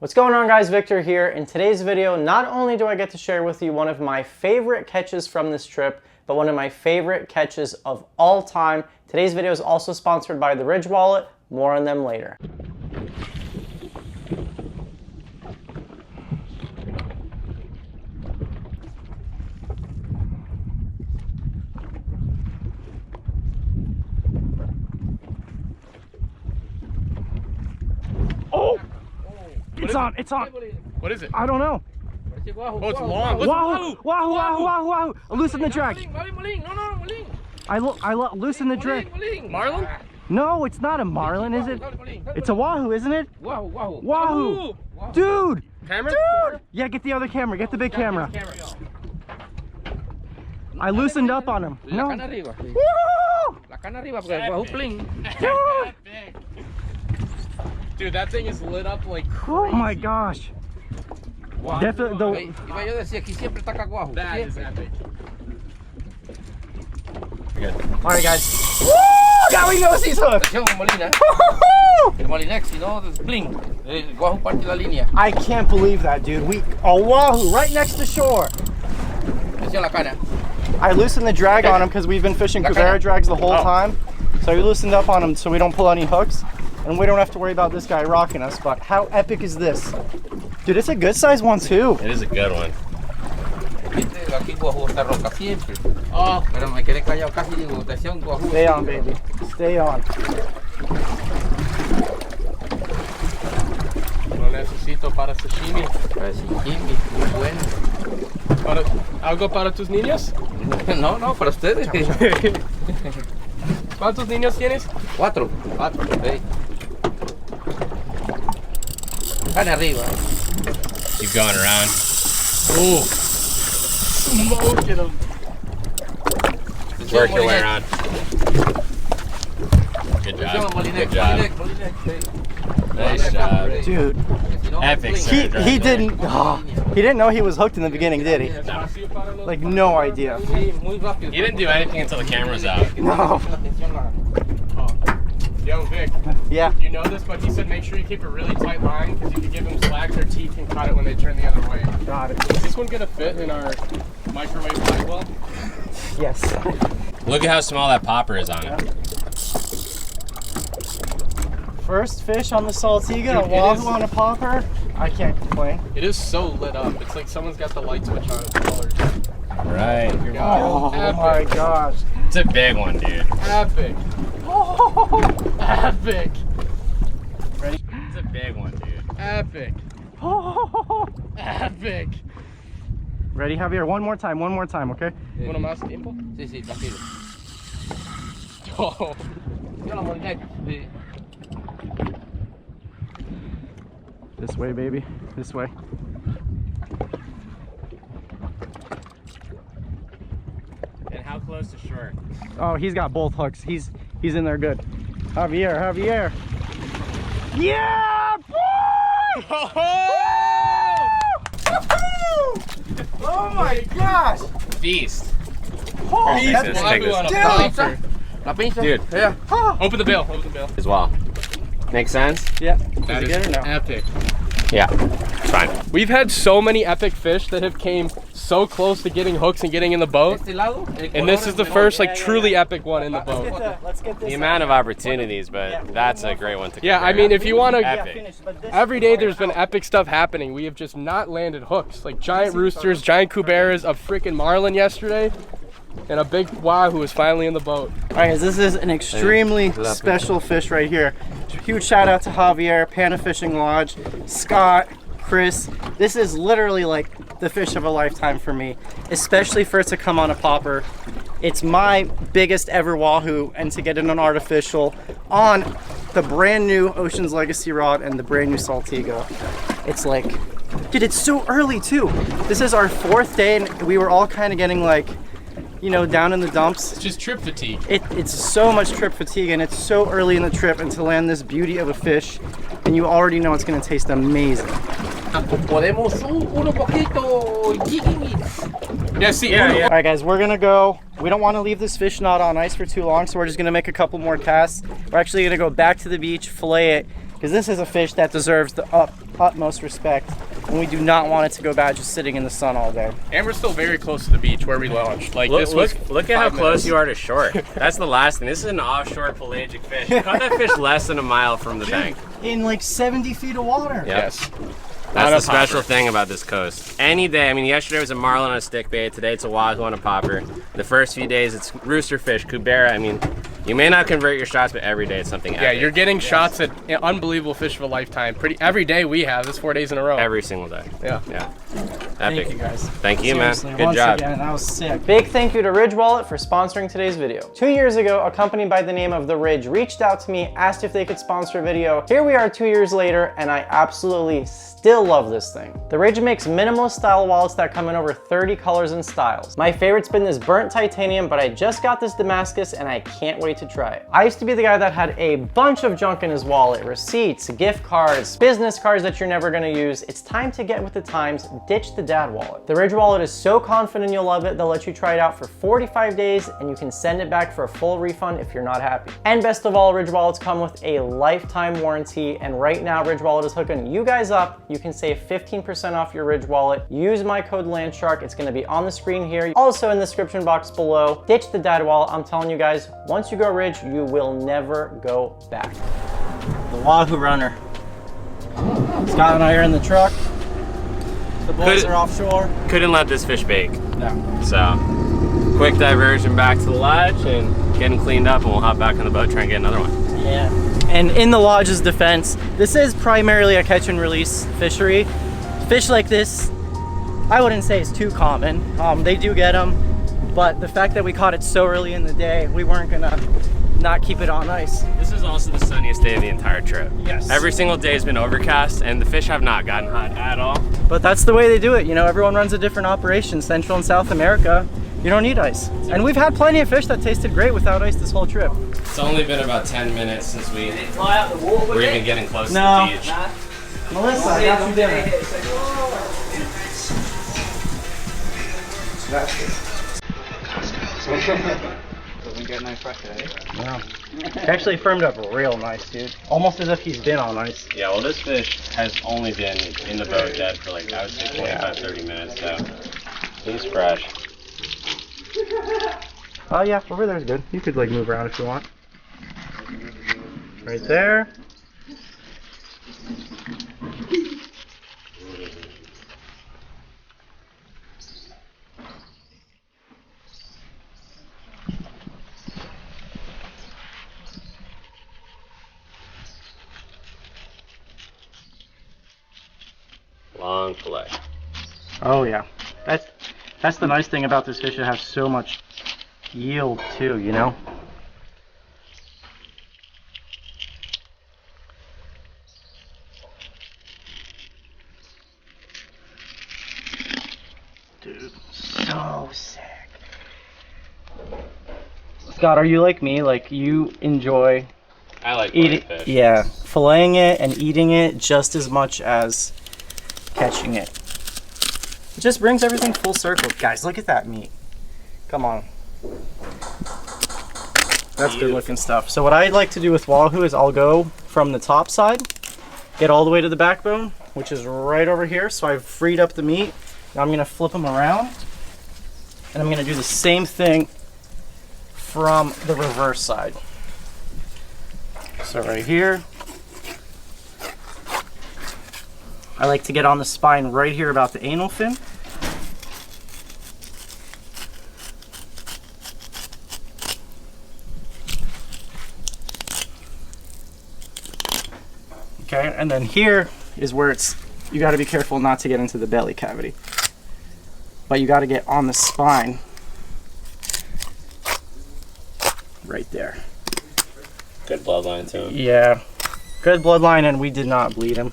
What's going on, guys? Victor here. In today's video, not only do I get to share with you one of my favorite catches from this trip, but one of my favorite catches of all time. Today's video is also sponsored by the Ridge Wallet. More on them later. Oh! It's on. What is it? I don't know. Oh, it's long. Wahoo! Wahoo! Loosen the drag. I loosen the drag. Marlin? No, it's not a marlin, is it? It's a wahoo, isn't it? Wahoo! Dude! Camera? Dude! Yeah, get the other camera. Get the big camera. I loosened up on him. No. Woo! Dude! Dude, that thing is lit up like crazy. Oh my gosh. Definitely. That is epic. Alright, guys. Woo! Now he knows he's hooked. I can't believe that, dude. A wahoo right next to shore. I loosened the drag on him because we've been fishing Kubera drags the whole time. So we loosened up on him so we don't pull any hooks. And we don't have to worry about this guy rocking us. But how epic is this? Dude, it's a good size one too. It is a good one. Oh, Stay on, baby. Stay on. lo necesito para sashimi. ¿Algo para tus niños? No, para ustedes. ¿Cuántos niños tienes? 4. Hey. Dale arriba. Keep going around. Ooh. Smoking them. Work your way around. Good job. Good job. Nice job. Dude. Epic. He didn't know he was hooked in the beginning, did he? Like, no idea. He didn't do anything until the camera was out. No. Yo, Vic. Yeah. You know this, but he said make sure you keep a really tight line because if you give them slack, their teeth can cut it when they turn the other way. Got it. Is this one gonna fit in our microwave light well? Yes. Look at how small that popper is on it. First fish on the Saltiga, a wahoo on a popper. I can't complain. It is so lit up. It's like someone's got the light switch on its colors. Right. Oh my gosh. It's a big one, dude. Epic. Epic. Ready? It's a big one, dude. Epic. Epic. Ready, Javier? One more time, okay? ¿Uno más tiempo? Sí, tranquilo. Oh. This way, baby. This way. And how close to shore? Oh, he's got both hooks. He's in there good. Javier. Yeah, boy! Oh my gosh! Beast. Oh, Jesus, take this. Dude, Yeah. Open the bill. as well. Make sense? Yeah. That Is it is good or no? epic. Yeah. It's fine. We've had so many epic fish that have came so close to getting hooks and getting in the boat. And this is the first like truly epic one in the boat. Let's get this. The amount of opportunities, but that's a great one to Yeah, I compare. mean, if you want to, Epic. every day there's been epic stuff happening. We have just not landed hooks. Like giant roosters, giant kuberas, a freaking marlin yesterday, and a big wahoo was finally in the boat. All right, guys, this is an extremely special fish right here. Huge shout out to Javier, Panafishing Lodge, Scott, Chris. This is literally like the fish of a lifetime for me, especially for it to come on a popper. It's my biggest ever wahoo, and to get it on artificial on the brand new Ocean's Legacy rod and the brand new Saltiga. It's like, dude, it's so early too. This is our 4th day and we were all kind of getting like, you know, down in the dumps. It's just trip fatigue. It's so much trip fatigue and it's so early in the trip, and to land this beauty of a fish and you already know it's gonna taste amazing. Podemos uno poquito. Yeah, see. All right, guys, we're gonna go. We don't want to leave this fish not on ice for too long, so we're just gonna make a couple more casts. We're actually gonna go back to the beach, fillet it, because this is a fish that deserves the utmost respect, and we do not want it to go bad just sitting in the sun all day. And we're still very close to the beach where we launched. Like Look, this was look at how 5 close minutes. you are to shore. That's the last thing. This is an offshore pelagic fish. You caught that fish less than a mile from the bank. In like 70 feet of water. Yes. That's On a the special popper. thing about this coast. Any day, I mean, yesterday was a marlin on a stick bait. Today it's a wahoo on a popper. The first few days it's rooster fish, cubera. I mean, you may not convert your shots, but every day it's something Yeah, epic. you're getting shots at unbelievable fish of a lifetime. Every day we have this 4 days in a row. Every single day. Yeah. Yeah. Thank Epic. you guys. Thank you, man. Seriously, Good once job. again, that was sick. Big thank you to Ridge Wallet for sponsoring today's video. 2 years ago, a company by the name of The Ridge reached out to me, asked if they could sponsor a video. Here we are 2 years later, and I absolutely still love this thing. The Ridge makes minimalist style wallets that come in over 30 colors and styles. My favorite's been this burnt titanium, but I just got this Damascus and I can't wait to try it. I used to be the guy that had a bunch of junk in his wallet, receipts, gift cards, business cards that you're never gonna use. It's time to get with the times, ditch the dad wallet. The Ridge wallet is so confident you'll love it, they'll let you try it out for 45 days and you can send it back for a full refund if you're not happy. And best of all, Ridge wallets come with a lifetime warranty, and right now Ridge wallet is hooking you guys up. You can save 15% off your Ridge wallet. Use my code LANDSHARK. It's gonna be on the screen here. Also in the description box below. Ditch the dad wallet. I'm telling you guys, once you go Ridge, you will never go back. The Wahoo runner. Scott and I are in the truck. The boys are offshore. Couldn't let this fish bake. No. So, quick diversion back to the lodge and getting cleaned up, and we'll hop back on the boat, try and get another one. Yeah. And in the lodge's defense, this is primarily a catch and release fishery. Fish like this, I wouldn't say is too common. They do get them, but the fact that we caught it so early in the day, we weren't gonna not keep it on ice. This is also the sunniest day of the entire trip. Yes. Every single day has been overcast, and the fish have not gotten hot at all. But that's the way they do it. You know, everyone runs a different operation. Central and South America, you don't need ice. And we've had plenty of fish that tasted great without ice this whole trip. It's only been about 10 minutes since we're even getting close to No. the beach. Melissa, I got you dinner. Doesn't get no pressure, eh? No. It actually firmed up real nice, dude. Almost as if he's been on ice. Yeah, well, this fish has only been in the boat dead for like, I would say 25, 30 minutes, so he's fresh. Oh yeah, over there's good. You could like move around if you want. Right there. Long fillet. Oh yeah. That's the nice thing about this fish. It has so much yield too, you know? Dude, so sick. Scott, are you like me? Like you enjoy I like eating, fish. yeah, filleting it and eating it just as much as catching it. It just brings everything full circle. Guys, look at that meat. Come on. That's good looking stuff. So what I like to do with wahoo is I'll go from the top side, get all the way to the backbone, which is right over here. So I've freed up the meat. Now I'm gonna flip them around, and I'm gonna do the same thing from the reverse side. So right here, I like to get on the spine right here about the anal fin. Okay, and then here is where you got to be careful not to get into the belly cavity. But you got to get on the spine right there. Good bloodline to him. Yeah, good bloodline, and we did not bleed him.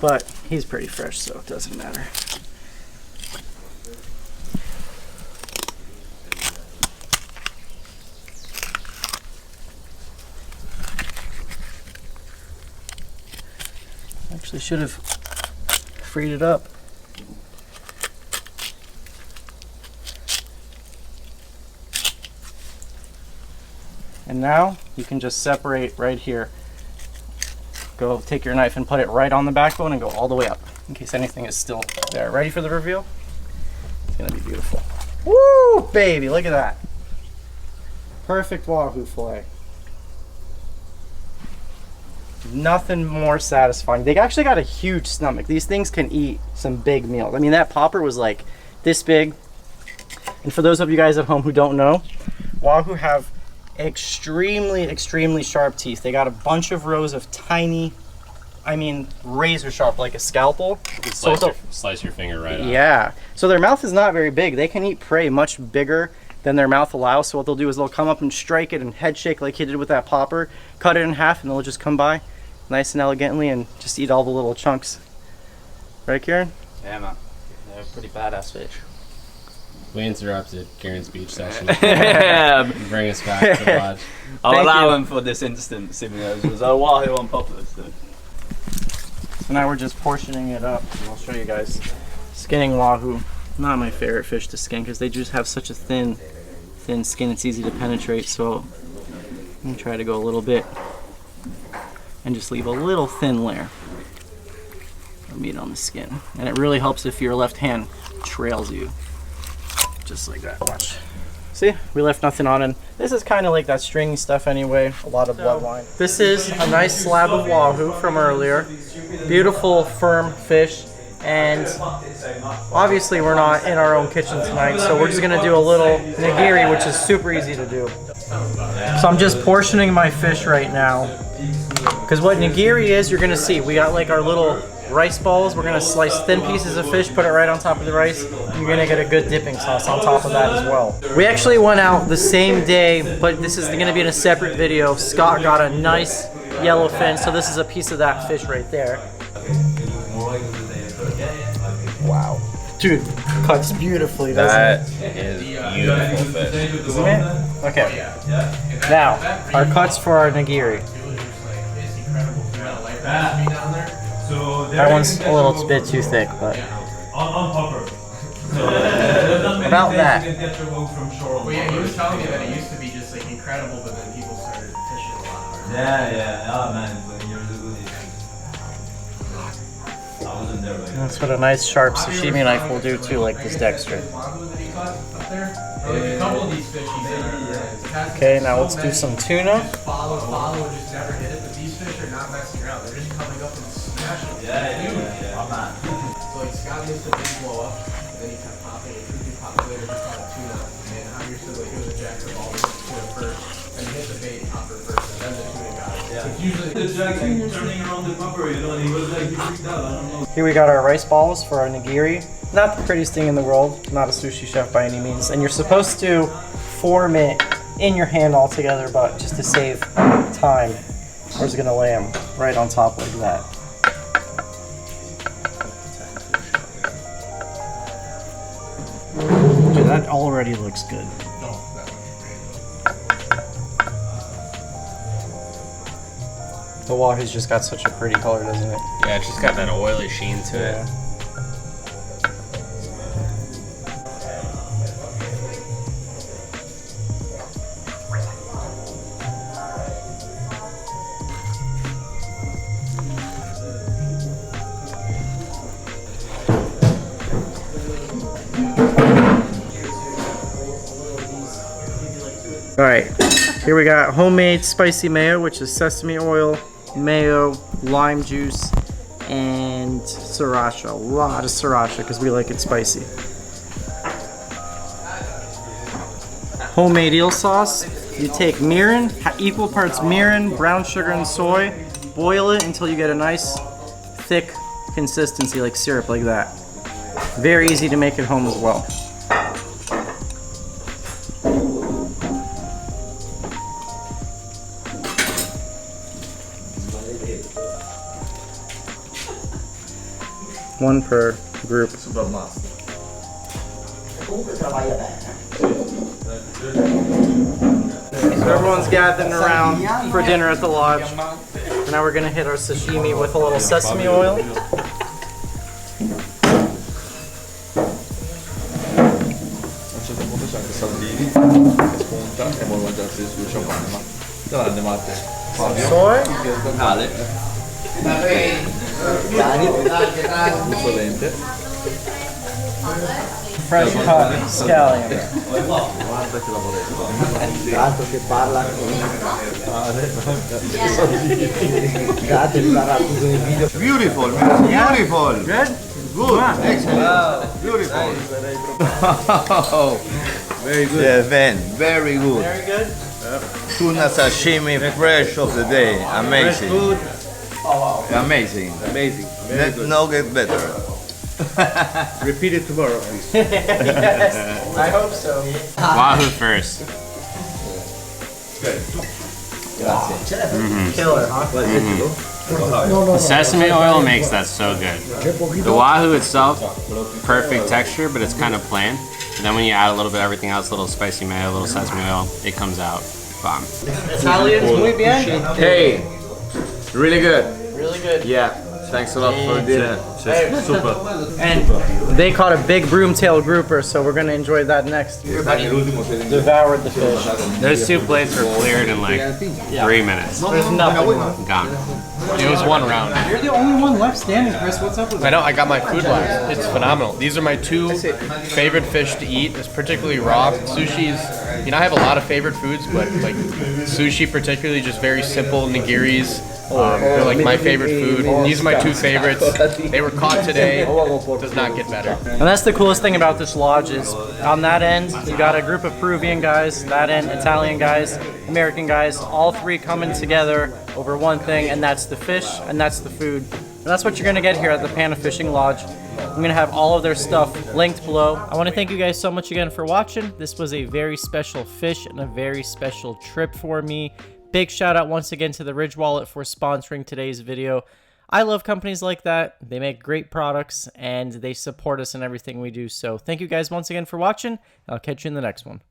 But he's pretty fresh, so it doesn't matter. Actually should have freed it up. And now you can just separate right here. go take your knife and put it right on the backbone and go all the way up in case anything is still there. Ready for the reveal? It's gonna be beautiful. Woo, baby, look at that. Perfect wahoo fillet. Nothing more satisfying. They actually got a huge stomach. These things can eat some big meals. I mean, that popper was like this big. And for those of you guys at home who don't know, wahoo have extremely sharp teeth. They got a bunch of rows of tiny, I mean, razor sharp, like a scalpel. You So slice your finger right off. yeah. So their mouth is not very big. They can eat prey much bigger than their mouth allows. So what they'll do is they'll come up and strike it and head shake like he did with that popper, cut it in half, and they'll just come by nice and elegantly and just eat all the little chunks. Right, Kieran? Yeah, man. They're pretty badass fish. We interrupted Kieran's beach session. Yeah. Bring us back to the lodge. I'll Thank allow you. him for this instance, Simio's was a wahoo on poppers. So. So now we're just portioning it up. And I'll show you guys. Skinning wahoo. Not my favorite fish to skin because they just have such a thin skin. It's easy to penetrate. So I'm gonna try to go a little bit and just leave a little thin layer of meat on the skin. And it really helps if your left hand trails you. Just like that, watch. See, we left nothing on, and this is kind of like that stringy stuff anyway, a lot of bloodline. This is a nice slab of wahoo from earlier. Beautiful, firm fish, and obviously we're not in our own kitchen tonight, so we're just gonna do a little nigiri, which is super easy to do. So I'm just portioning my fish right now, because what nigiri is, you're gonna see, we got like our little rice balls. We're gonna slice thin pieces of fish, put it right on top of the rice. You're gonna get a good dipping sauce on top of that as well. We actually went out the same day, but this is gonna be in a separate video. Scott got a nice yellowfin, so this is a piece of that fish right there. Wow. Dude, cuts beautifully, doesn't it? That is beautiful fish. Isn't it? Okay. Now, our cuts for our nigiri. That one's a little bit too thick, but about that. Well, yeah, he was telling me that it used to be just like incredible, but then people started fishing a lot. Yeah, man. I wasn't there. That's what a nice sharp sashimi knife will do too, like this Dexter. Okay, now let's do some tuna. Follow, just never hit it, but these fish are not messing around. They're just coming up and smashing. So like Scott used to big blow up, and then he kept popping it. He popped later, just caught a tuna. And I used to like, it was a jackfruit ball, the tuna first, and he hit the bait popper first, and then the tuna got it. So it's usually The jack like turning around the popper, you know, and he was like, he freaked out. I don't know. Here we got our rice balls for our nigiri. Not the prettiest thing in the world, not a sushi chef by any means. And you're supposed to form it in your hand all together, but just to save time, we're just gonna lay them right on top like that. Dude, that already looks good. The wahoo's just got such a pretty color, doesn't it? Yeah, it's just got that oily sheen to it. All right, here we got homemade spicy mayo, which is sesame oil, mayo, lime juice, and sriracha. A lot of sriracha because we like it spicy. Homemade eel sauce. You take mirin, equal parts mirin, brown sugar, and soy. Boil it until you get a nice thick consistency, like syrup, like that. Very easy to make at home as well. One per group. Super must. So everyone's gathering around for dinner at the lodge. And now we're gonna hit our sashimi with a little sesame oil. Some soy. Fresh cut scallion. Beautiful, man. Beautiful. Good? Good. Excellent. Beautiful. Very good. Yeah, man. Very good. Very good? Tuna sashimi, fresh of the day. Amazing. Food. Oh, wow. Amazing. Amazing. Very good. No get better. Repeat it tomorrow, please. Yes, I hope so. Wahoo first. Killer, huh? The sesame oil makes that so good. The Wahoo itself, perfect texture, but it's kind of bland. And then when you add a little bit of everything else, a little spicy mayo, a little sesame oil, it comes out bomb. Italians, muy bien. Hey, really good. Really good. Yeah. Thanks a lot for dinner. And they caught a big broomtail grouper, so we're gonna enjoy that next. Devoured the fish. Those 2 plates were cleared in like 3 minutes. There's nothing. Gone. It was 1 round. You're the only one left standing, Chris. What's up with I know, I got my food last. It's phenomenal. These are my 2 favorite fish to eat. It's particularly raw. Sushi's, you know, I have a lot of favorite foods, but like sushi particularly, just very simple nigiris. They're like my favorite food. These are my 2 favorites. They were caught today. Does not get better. And that's the coolest thing about this lodge is on that end, you got a group of Peruvian guys, that end, Italian guys, American guys, all 3 coming together over one thing, and that's the fish, and that's the food. And that's what you're gonna get here at the Panafishing Lodge. I'm gonna have all of their stuff linked below. I wanna thank you guys so much again for watching. This was a very special fish and a very special trip for me. Big shout out once again to the Ridge Wallet for sponsoring today's video. I love companies like that. They make great products and they support us in everything we do. So thank you guys once again for watching. I'll catch you in the next one.